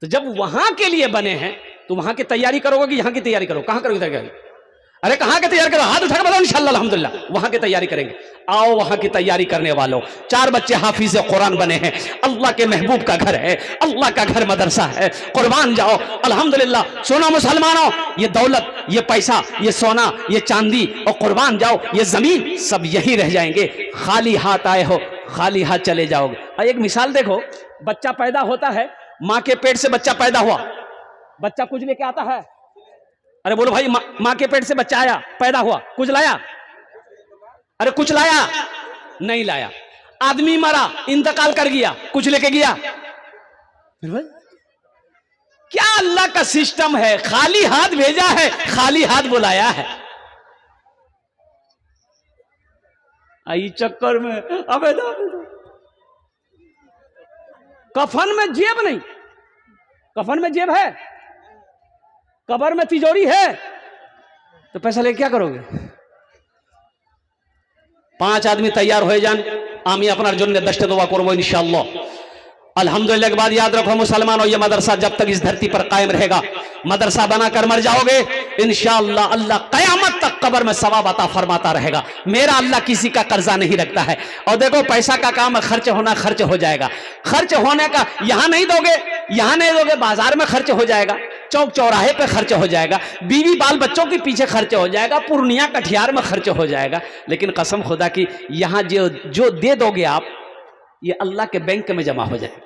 तो जब वहां के लिए बने हैं तो वहां की तैयारी करोगे कि यहां की तैयारी करो? कहां करोगे तैयारी? अरे कहां की तैयारी करो? हाथ उठा के बताओ। इंशाअल्लाह अल्हम्दुलिल्लाह वहां की तैयारी करेंगे। आओ वहां की तैयारी करने वालों, 4 बच्चे हाफिज कुरान बने हैं, अल्लाह के महबूब का घर है, अल्लाह का घर मदरसा है, कुर्बान जाओ अल्हम्दुलिल्लाह। सोना मुसलमानों, ये दौलत, ये पैसा, ये सोना, ये चांदी और कुर्बान जाओ ये जमीन सब यही रह जाएंगे। खाली हाथ आए हो, खाली हाथ चले जाओगे। एक मिसाल देखो, बच्चा पैदा होता है, मां के पेट से बच्चा पैदा हुआ, बच्चा कुछ लेके आता है? अरे बोलो भाई, मां के पेट से बच्चा आया, पैदा हुआ, कुछ लाया? अरे कुछ लाया? नहीं लाया। आदमी मरा, इंतकाल कर गया, कुछ लेके गया? क्या अल्लाह का सिस्टम है? खाली हाथ भेजा है, खाली हाथ बुलाया है। आई चक्कर में अबे कफन में जेब नहीं, कफन में जेब है, कब्र में तिजोरी है, तो पैसा लेके क्या करोगे? 5 आदमी तैयार हो जान, आमी अपना जन्य दश्त दुआ करबो इंशाअल्लाह। अल्हम्दुलिल्लाह के बाद याद रखो मुसलमानों, ये मदरसा जब तक इस धरती पर कायम रहेगा, मदरसा बनाकर मर जाओगे इंशाअल्लाह अल्लाह कयामत तक कब्र में सवाब अता फरमाता रहेगा। मेरा अल्लाह किसी का कर्जा नहीं रखता है। और देखो पैसा का काम है, खर्च होना खर्च हो जाएगा। खर्च होने का यहां नहीं दोगे, यहां नहीं दोगे, बाजार में खर्च हो जाएगा, चौक चौराहे पे खर्च हो जाएगा, बीवी बाल बच्चों के पीछे खर्च हो जाएगा, पूर्णिया कटिहार में खर्च हो जाएगा। लेकिन कसम खुदा की यहां जो दे दोगे आप, ये अल्लाह के बैंक में जमा हो जाएगा।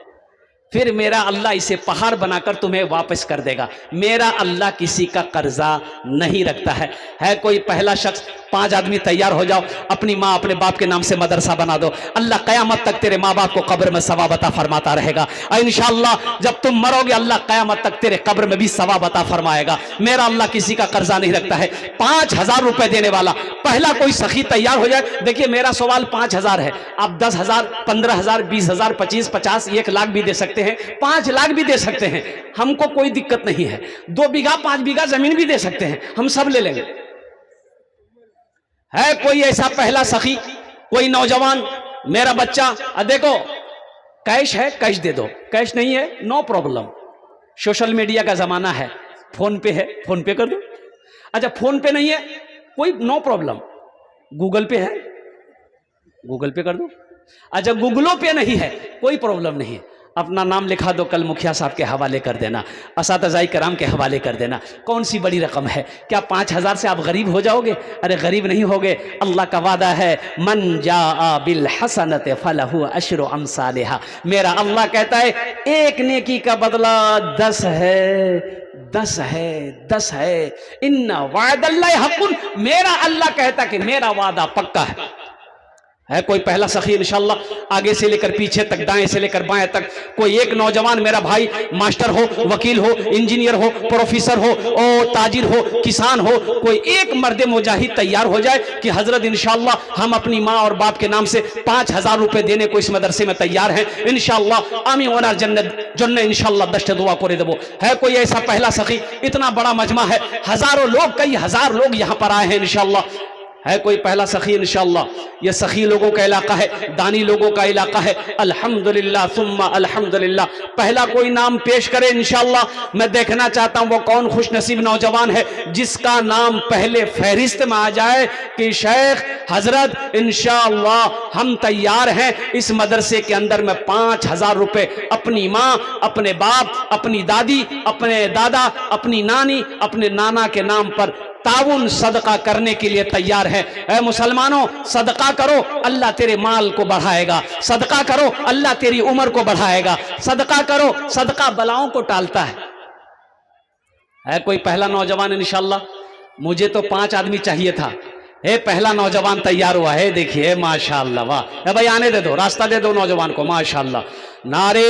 फिर मेरा अल्लाह इसे पहाड़ बनाकर तुम्हें वापस कर देगा। मेरा अल्लाह किसी का कर्जा नहीं रखता है कोई पहला शख्स, 5 आदमी तैयार हो जाओ, अपनी माँ अपने बाप के नाम से मदरसा बना दो, अल्लाह कयामत तक तेरे माँ बाप को कब्र में सवाब अता फरमाता रहेगा। और इंशाअल्लाह जब तुम मरोगे अल्लाह कयामत तक तेरे कब्र में भी सवाब अता फरमाएगा। मेरा अल्लाह किसी का कर्जा नहीं रखता है। 5000 रुपए देने वाला पहला कोई सखी तैयार हो जाए। देखिए मेरा सवाल 5000 है, आप 10,000, 15,000, 20,000, 25, 50, 1 लाख भी दे सकते हैं, 5 लाख भी दे सकते हैं, हमको कोई दिक्कत नहीं है। 2 बीघा 5 बीघा जमीन भी दे सकते हैं, हम सब ले लेंगे। है कोई ऐसा पहला सखी, कोई नौजवान, मेरा बच्चा, देखो कैश है कैश दे दो, कैश नहीं है नो प्रॉब्लम, सोशल मीडिया का जमाना है, फोन पे है फोन पे कर दो। अच्छा फोन पे नहीं है कोई नो प्रॉब्लम, गूगल पे है गूगल पे कर दो। अच्छा गूगलों पे नहीं है कोई प्रॉब्लम नहीं है, अपना नाम लिखा दो, कल मुखिया साहब के हवाले कर देना, असातिज़ाए किराम के हवाले कर देना। कौन सी बड़ी रकम है? क्या 5000 से आप गरीब हो जाओगे? अरे गरीब नहीं होगे, अल्लाह का वादा है मन जाआ बिल हसनत फलहु अशरु अमसालिहा। मेरा अल्लाह कहता है एक नेकी का बदला 10 है, 10 है, 10 है। इन्ना वादल्लाहि हक़्क़ुन, मेरा अल्लाह कहता कि मेरा वादा पक्का है कोई पहला सखी इंशाअल्लाह आगे से लेकर पीछे तक, दाएं से लेकर बाएं तक, कोई एक नौजवान मेरा भाई मास्टर हो, वकील हो, इंजीनियर हो, प्रोफेसर हो और ताजिर हो, किसान हो, कोई एक मर्द मुजाहिद तैयार हो जाए कि हजरत इंशाअल्लाह हम अपनी माँ और बाप के नाम से 5000 रुपए देने को इस मदरसे में तैयार हैं इंशाअल्लाह। आमी वनार जन्नत जन्नत इंशाअल्लाह दश्त दुआ करे देबो। है कोई ऐसा पहला सखी? इतना बड़ा मजमा है, हजारों लोग, कई हजार लोग यहाँ पर आए हैं इंशाअल्लाह। है कोई पहला सखी इंशाअल्लाह? ये सखी लोगों का इलाका है, दानी लोगों का इलाका है। अल्हम्दुलिल्लाह सुम्मा अल्हम्दुलिल्लाह। पहला कोई नाम पेश करे इंशाअल्लाह। मैं देखना चाहता हूं वो कौन खुशनसीब नौजवान है जिसका नाम पहले फहरिस्त में आ जाए कि शेख हजरत इंशाअल्लाह हम तैयार हैं इस मदरसे के अंदर में 5000 रुपए अपनी माँ, अपने बाप, अपनी दादी, अपने दादा, अपनी नानी, अपने नाना के नाम पर ताउन सदका करने के लिए तैयार है। ऐ मुसलमानों सदका करो, अल्लाह तेरे माल को बढ़ाएगा, सदका करो अल्लाह तेरी उम्र को बढ़ाएगा, सदका करो, सदका बलाओं को टालता है कोई पहला नौजवान इंशाअल्लाह? मुझे तो 5 आदमी चाहिए था, पहला नौजवान तैयार हुआ है, देखिए माशाअल्लाह, वाह भाई आने दे दो, रास्ता दे दो नौजवान को, माशाअल्लाह। नारे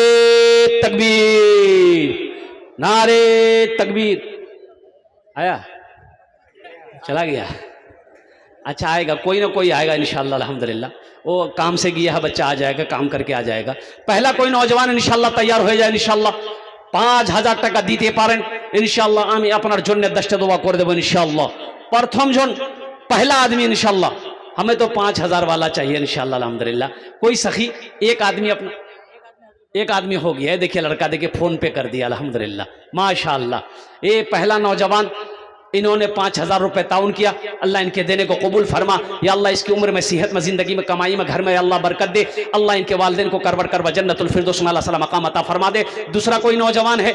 तकबीर, नारे तकबीर। आया चला गया। अच्छा आएगा, कोई ना कोई आएगा इंशाल्लाह अल्हम्दुलिल्लाह। वो काम से गया है बच्चा, आ जाएगा, काम करके आ जाएगा। पहला कोई नौजवान इंशाल्लाह तैयार हो जाए इंशाल्लाह। 5000 টাকা দিতে পারেন इंशाल्लाह, আমি আপনার জন্য 10টা দোয়া করে দেব इंशाल्लाह। प्रथम जन पहला आदमी इंशाल्लाह, हमें तो 5000 वाला चाहिए इंशाल्लाह अल्हम्दुलिल्लाह। कोई सखी एक आदमी अपना, एक आदमी हो गया है, देखिए लड़का देखिए फोन पे कर दिया अल्हम्दुलिल्लाह माशाअल्लाह। ये पहला नौजवान, इन्होंने 5000 रुपए ताउन किया, अल्लाह इनके देने को कबूल फरमा। या अल्लाह इसकी उम्र में, सेहत में, जिंदगी में, कमाई में, घर में अल्लाह बरकत दे। अल्लाह इनके वालिदैन को करवर करवा जन्नतुल फिरदौस में अल्लाह मकाम अता फरमा दे। दूसरा कोई नौजवान है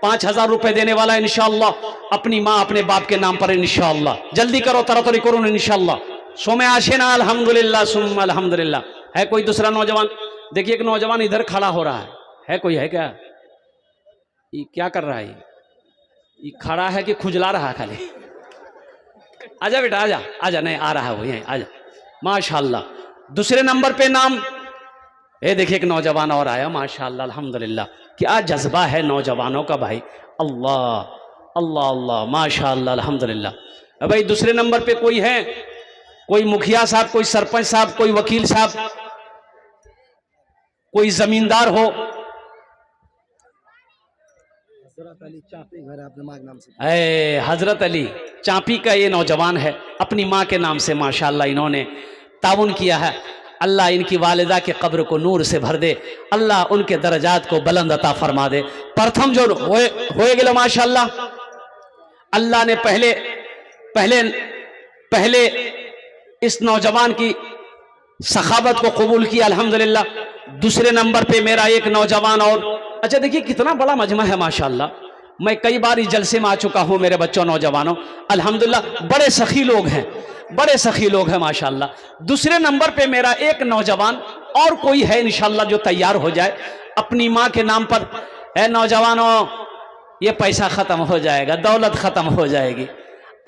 5000 रुपए देने वाला इंशाअल्लाह, अपनी माँ अपने बाप के नाम पर इंशाअल्लाह। जल्दी करो, तरातरी करो इंशाअल्लाह। सोमे आशे ना अल्हम्दुलिल्लाह सुम्मा अल्हम्दुलिल्लाह। है कोई दूसरा नौजवान? देखिए एक नौजवान इधर खड़ा हो रहा है कोई है क्या? ये क्या कर रहा है? ये खड़ा है कि खुजला रहा है खाली? आजा बेटा आजा, आजा, नहीं आ रहा है वो, यहीं आजा माशाअल्लाह। दूसरे नंबर पे नाम, ये देखिए एक नौजवान और आया माशाअल्लाह अल्हम्दुलिल्लाह। क्या जज्बा है नौजवानों का भाई, अल्लाह अल्लाह अल्लाह माशाअल्लाह अल्हम्दुलिल्लाह। भाई दूसरे नंबर पे कोई है? कोई मुखिया साहब, कोई सरपंच साहब, कोई वकील साहब, कोई जमींदार हो? हजरत अली चापी का ये नौजवान है, अपनी माँ के नाम से माशाअल्लाह इन्होंने ताउन किया है। अल्लाह इनकी वालिदा के कब्र को नूर से भर दे, अल्लाह उनके दर्जात को बुलंद अता फरमा दे। प्रथम जो होए गेलो माशाअल्लाह, अल्लाह ने पहले पहले पहले इस नौजवान की सखावत को कबूल किया अल्हम्दुलिल्लाह। दूसरे नंबर पे मेरा एक नौजवान और। अच्छा देखिए कितना बड़ा मजमा है माशाअल्लाह। मैं कई बार इस जलसे में आ चुका हूं मेरे बच्चों, नौजवानों, अल्हम्दुलिल्लाह बड़े सखी लोग हैं, बड़े सखी लोग हैं माशाअल्लाह। दूसरे नंबर पे मेरा एक नौजवान और कोई है इंशाअल्लाह जो तैयार हो जाए अपनी माँ के नाम पर। है नौजवानों, ये पैसा खत्म हो जाएगा, दौलत खत्म हो जाएगी।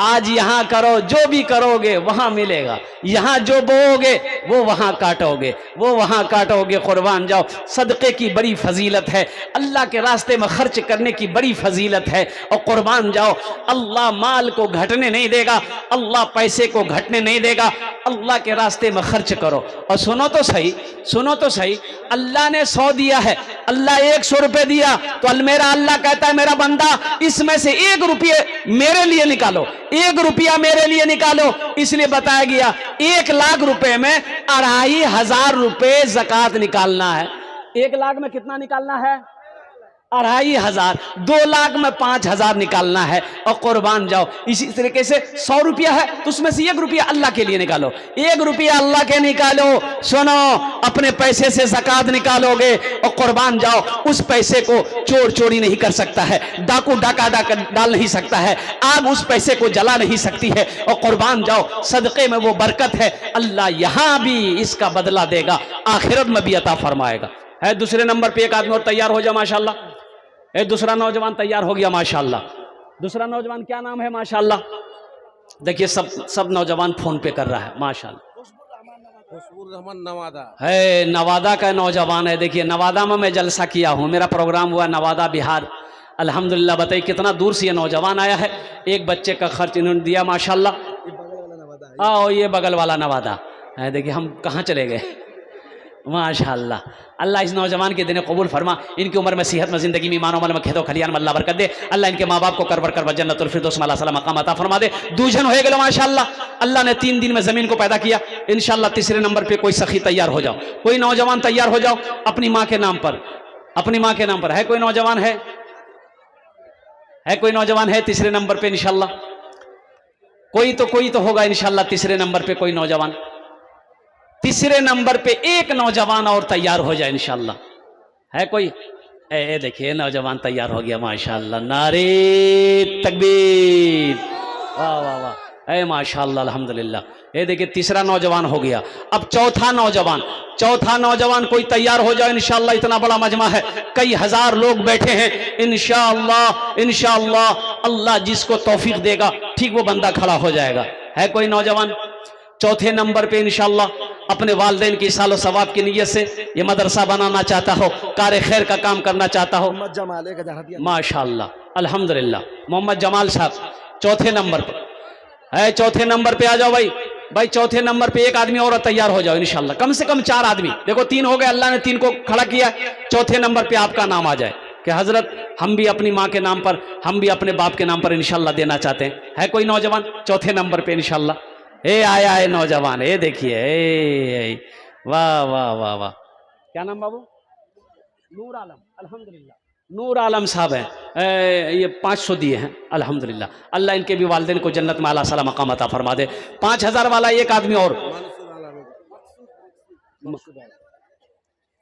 आज यहां करो, जो भी करोगे वहां मिलेगा। यहां जो बोओगे वो वहां काटोगे, वो वहां काटोगे। कुर्बान जाओ, सदक़े की बड़ी फजीलत है, अल्लाह के रास्ते में खर्च करने की बड़ी फजीलत है। और कुर्बान जाओ, अल्लाह माल को घटने नहीं देगा, अल्लाह पैसे को घटने नहीं देगा। अल्लाह के रास्ते में खर्च करो। और सुनो तो सही, सुनो तो सही, अल्लाह ने 100 दिया है, अल्लाह 100 रुपए दिया, तो मेरा अल्लाह कहता है मेरा बंदा इसमें से 1 रुपये मेरे लिए निकालो, 1 रुपया मेरे लिए निकालो। इसलिए बताया गया 1 लाख रुपए में 2500 रुपए जकात निकालना है। 1 लाख में कितना निकालना है? 2500। 2 लाख में 5000 निकालना है। और कुर्बान जाओ, इसी तरीके से 100 रुपया है तो उसमें से 1 रुपया अल्लाह के लिए निकालो, 1 रुपया अल्लाह के निकालो। सुनो, अपने पैसे से ज़कात निकालोगे और कुर्बान जाओ, उस पैसे को चोर चोरी नहीं कर सकता है, डाकू डाका डाल नहीं सकता है, आग उस पैसे को जला नहीं सकती है। और कुर्बान जाओ, सदक़े में वो बरकत है, अल्लाह यहां भी इसका बदला देगा, आखिरत में भी अता फरमाएगा। है दूसरे नंबर पे एक आदमी और तैयार हो जाए माशाअल्लाह। एक दूसरा नौजवान तैयार हो गया माशाअल्लाह। दूसरा नौजवान क्या नाम है माशाअल्लाह? देखिए सब नौजवान फोन पे कर रहा है माशाअल्लाह। नवादा है, नवादा का नौजवान है। देखिए नवादा में मैं जलसा किया हूँ, मेरा प्रोग्राम हुआ नवादा बिहार अल्हम्दुलिल्लाह। बताइए कितना दूर से ये नौजवान आया है। एक बच्चे का खर्च इन्होंने दिया माशाअल्लाह। आओ, ये बगल वाला नवादा है। देखिए हम कहाँ चले गए माशाअल्लाह। अल्लाह इस नौजवान के दिन कबूल फरमा, इनकी उम्र में, सेहत में, जिंदगी में, ईमान अमल में, खेतों खलियान में अल्लाह बरकत दे। अल्लाह इनके माँ बाप को करवर करवा जन्नतुल फिरदौस में अल्लाह मकाम अता फरमा दे। दूजन हो गए माशाअल्लाह। अल्लाह ने 3 दिन में जमीन को पैदा किया इंशाअल्लाह। तीसरे नंबर पे कोई सखी तैयार हो जाओ, कोई नौजवान तैयार हो जाओ अपनी माँ के नाम पर, अपनी माँ के नाम पर। है कोई नौजवान? है कोई नौजवान? है तीसरे नंबर पे इंशाअल्लाह। कोई तो होगा इंशाअल्लाह तीसरे नंबर पे कोई नौजवान। तीसरे नंबर पे एक नौजवान और तैयार हो जाए इंशाअल्लाह। है कोई? देखिए नौजवान तैयार हो गया माशाअल्लाह। नारे तकबीर, वाह वाह वाह, माशाअल्लाह अल्हम्दुलिल्लाह। ये देखिए तीसरा नौजवान हो गया। अब चौथा नौजवान कोई तैयार हो जाए इंशाअल्लाह। इतना बड़ा मजमा है, कई हजार लोग बैठे हैं इंशाअल्लाह। अल्लाह जिसको तौफीक देगा ठीक वो बंदा खड़ा हो जाएगा। है कोई नौजवान? चौथे नंबर पे इंशाअल्लाह अपने वालिदैन की सालो सवाब की नीयत से ये मदरसा बनाना चाहता हो, कार खैर का काम करना चाहता हो माशाअल्लाह अल्हम्दुलिल्लाह। मोहम्मद जमाल साहब चौथे नंबर पर है। चौथे नंबर पे आ जाओ भाई। भाई चौथे नंबर पे एक आदमी और तैयार हो जाओ इंशाल्लाह, कम से कम 4 आदमी। देखो 3 हो गए, अल्लाह ने 3 को खड़ा किया, चौथे नंबर पे आपका नाम आ जाए कि हजरत हम भी अपनी माँ के नाम पर, हम भी अपने बाप के नाम पर इंशाल्लाह देना चाहते हैं। है कोई नौजवान चौथे नंबर पे इंशाल्लाह? ए आया है नौजवान, ये देखिए, वाह वाह वाह वाह। क्या नाम बाबू? नूर आलम, अल्हम्दुलिल्लाह नूर आलम साहब हैं। ये 500 दिए हैं अल्हम्दुलिल्लाह। अल्लाह इनके भी वालिदैन को जन्नत में आला साला मकाम अता फरमा दे। 5000 वाला एक आदमी और,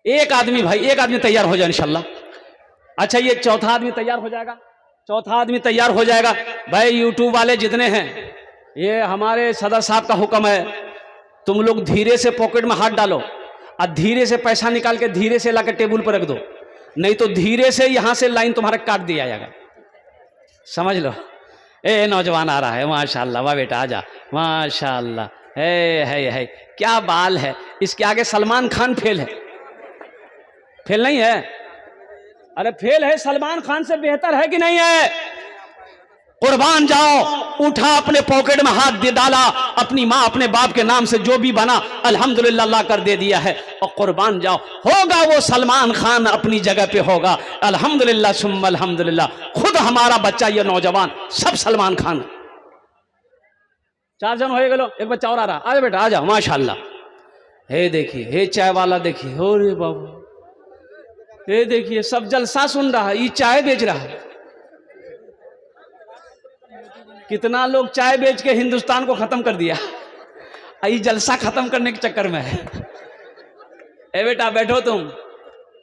एक आदमी भाई, एक आदमी तैयार हो जाए इंशाल्लाह। अच्छा ये चौथा आदमी तैयार हो जाएगा, चौथा आदमी तैयार हो जाएगा। भाई यूट्यूब वाले जितने हैं, ये हमारे सदर साहब का हुक्म है, तुम लोग धीरे से पॉकेट में हाथ डालो और धीरे से पैसा निकाल के धीरे से लाकर टेबल पर रख दो, नहीं तो धीरे से यहां से लाइन तुम्हारा काट दिया जाएगा, समझ लो। ए नौजवान आ रहा है, माशाल्लाह, वाह बेटा आजा, माशाल्लाह, है क्या बाल है इसके आगे। सलमान खान फेल है, फेल नहीं है? अरे फेल है, सलमान खान से बेहतर है कि नहीं है? कुर्बान जाओ, उठा अपने पॉकेट में हाथ दे डाला, अपनी माँ अपने बाप के नाम से जो भी बना अल्हम्दुलिल्लाह अल्लाह कर दे दिया है, और कुर्बान जाओ, होगा वो सलमान खान अपनी जगह पे होगा अल्हम्दुलिल्लाह सुम्मा अल्हम्दुलिल्लाह। खुद हमारा बच्चा ये नौजवान सब सलमान खान। 4 जन हो गए, एक बच्चा और आ रहा, आजा बेटा आजा, माशाल्लाह। हे देखिए, हे चाय वाला देखिए, हो रे बाबू, ये देखिए सब जलसा सुन रहा है, ये चाय बेच रहा है। कितना लोग चाय बेच के हिंदुस्तान को खत्म कर दिया, ये जलसा खत्म करने के चक्कर में है। ए बेटा बैठो तुम,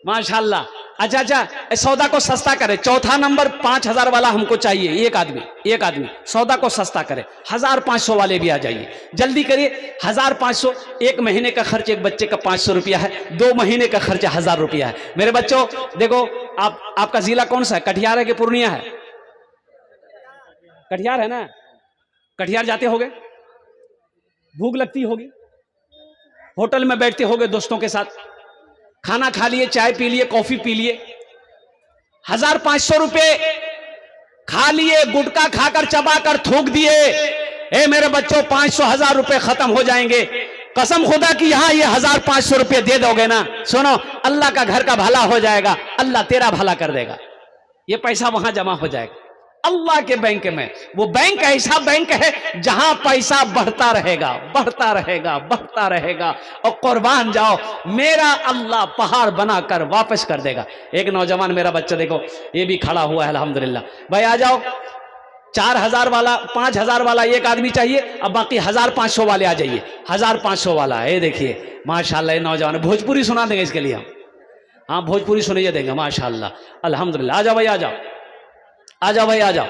माशाल्लाह। अच्छा, सौदा को सस्ता करे। चौथा नंबर 5000 वाला हमको चाहिए, एक आदमी सौदा को सस्ता करे। 1500 वाले भी आ जाइए, जल्दी करिए। 1500, 1 महीने का खर्च एक बच्चे का 500 रुपया है, 2 महीने का खर्च 1000 रुपया है। मेरे बच्चों देखो, आपका जिला कौन सा है? कटिहार है कि पूर्णिया है? कटिहार है ना? कटिहार जाते होगे, भूख लगती होगी, होटल में बैठते होगे दोस्तों के साथ, खाना खा लिए, चाय पी लिए, कॉफी पी लिए, 1500 रुपए खा लिए, गुटखा खाकर चबाकर थूक दिए। ए मेरे बच्चों, 500-1000 रुपए खत्म हो जाएंगे। कसम खुदा की यहां ये 1500 रुपए दे दोगे ना, सुनो, अल्लाह का घर का भला हो जाएगा, अल्लाह तेरा भला कर देगा। ये पैसा वहां जमा हो जाएगा अल्लाह के बैंक में। वो बैंक ऐसा बैंक है जहां पैसा बढ़ता रहेगा, बढ़ता रहेगा, बढ़ता रहेगा, और कुर्बान जाओ, मेरा अल्लाह पहाड़ बनाकर वापस कर देगा। एक नौजवान मेरा बच्चा देखो, ये भी खड़ा हुआ है अल्हम्दुलिल्लाह। भाई आ जाओ, 4000 वाला, 5000 वाला एक आदमी चाहिए, अब बाकी 1500 वाले आ जाइए। 1500 वाला है, देखिए माशाल्लाह। ये नौजवान भोजपुरी सुना देंगे इसके लिए हम, हाँ भोजपुरी सुनिए देंगे माशाल्लाह अल्हम्दुलिल्लाह। आ जाओ भाई, आ जाओ, आ जाओ भाई, आ जाओ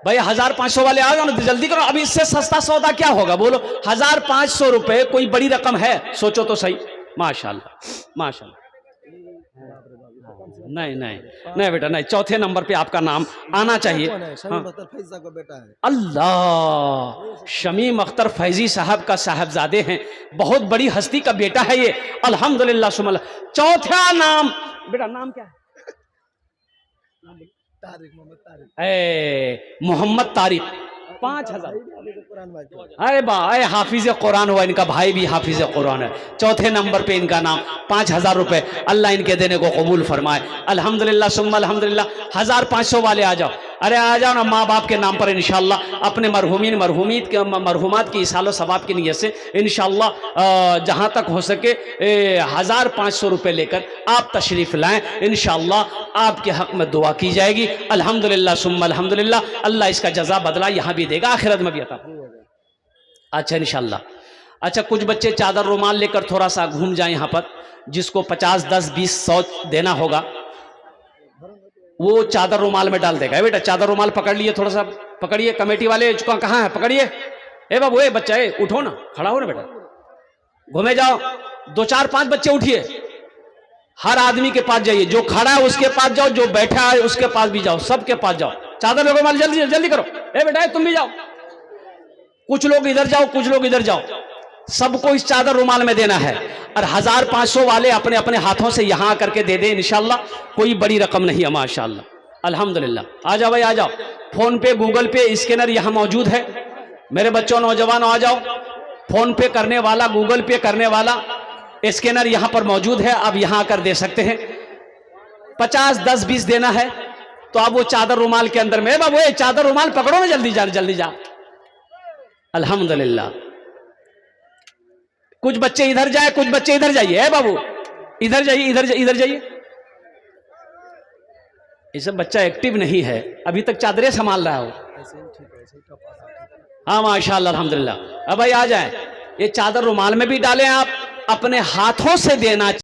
भाई। 1500 वाले आ जाओ ना, जल्दी करो। अभी इससे सस्ता सौदा क्या होगा बोलो? 1500 रुपए कोई बड़ी रकम है? सोचो तो सही। माशाल्लाह माशाल्लाह। नहीं बेटा नहीं, चौथे नंबर पे आपका नाम आना चाहिए। हाँ। अल्लाह, शमीम अख्तर फैजी साहब का साहबजादे हैं, बहुत बड़ी हस्ती का बेटा है ये अल्हम्दुलिल्लाह सुमल। चौथा नाम बेटा, नाम क्या है? मोहम्मद तारिक। 5000। अरे भाई हाफिज कुरान हुआ, इनका भाई भी हाफिज कुरान है। चौथे नंबर पे इनका नाम, 5000 रुपए अल्लाह इनके देने को कबूल फरमाए अल्हम्दुलिल्लाह सुम्मा अल्हम्दुलिल्लाह। 1500 वाले आ जाओ, अरे आ जाओ ना, माँ बाप के नाम पर इंशाल्लाह, अपने मरहुमात की इसालो सवाब की नीयत से इंशाल्लाह जहाँ तक हो सके 1500 रुपए लेकर आप तशरीफ लाएं, इंशाल्लाह आपके हक में दुआ की जाएगी अल्हम्दुलिल्लाह सुम्मा अल्हम्दुलिल्लाह। अल्लाह इसका जज़ा बदला यहाँ भी देगा, आखिरत में भी अता। अच्छा इंशाल्लाह। अच्छा, कुछ बच्चे चादर रुमाल लेकर थोड़ा सा घूम जाए यहाँ पर, जिसको 50, 10, 20, 100 देना होगा वो चादर रुमाल में डाल देगा। बेटा चादर रुमाल पकड़ लिए, थोड़ा सा पकड़िए, कमेटी वाले कहाँ है? पकड़िए। ए बाबू, ए बच्चा, ए उठो ना, खड़ा हो ना बेटा, घूमे जाओ। 2, 4, 5 बच्चे उठिए, हर आदमी के पास जाइए, जो खड़ा है उसके पास जाओ, जो बैठा है उसके पास भी जाओ, सबके पास जाओ। चादर रुमाल जल्दी जल्दी करो। ए बेटा तुम भी जाओ, कुछ लोग इधर जाओ, कुछ लोग इधर जाओ, सबको इस चादर रुमाल में देना है। और 1500 वाले अपने अपने हाथों से यहां करके दे दे इंशाल्लाह, कोई बड़ी रकम नहीं है माशाल्लाह अल्हम्दुलिल्लाह। आ जाओ भाई, आ जाओ। फोन पे, गूगल पे, स्कैनर यहां मौजूद है। मेरे बच्चों नौजवानों आ जाओ, फोन पे करने वाला, गूगल पे करने वाला, स्कैनर यहां पर मौजूद है, आप यहां आकर दे सकते हैं। 50, 10, 20 देना है तो आप वो चादर रुमाल के अंदर में, बाबू ये चादर रुमाल पकड़ो ना, जल्दी जा जल्दी जा। अल्हम्दुलिल्लाह। कुछ बच्चे इधर जाए, कुछ बच्चे इधर जाइए, बाबू इधर जाइए, इधर जाइए। ये सब बच्चा एक्टिव नहीं है, अभी तक चादरें संभाल रहा हो। हाँ माशाअल्लाह अल्हम्दुलिल्लाह। अब भाई आ जाए, ये चादर रुमाल में भी डालें, आप अपने हाथों से देना।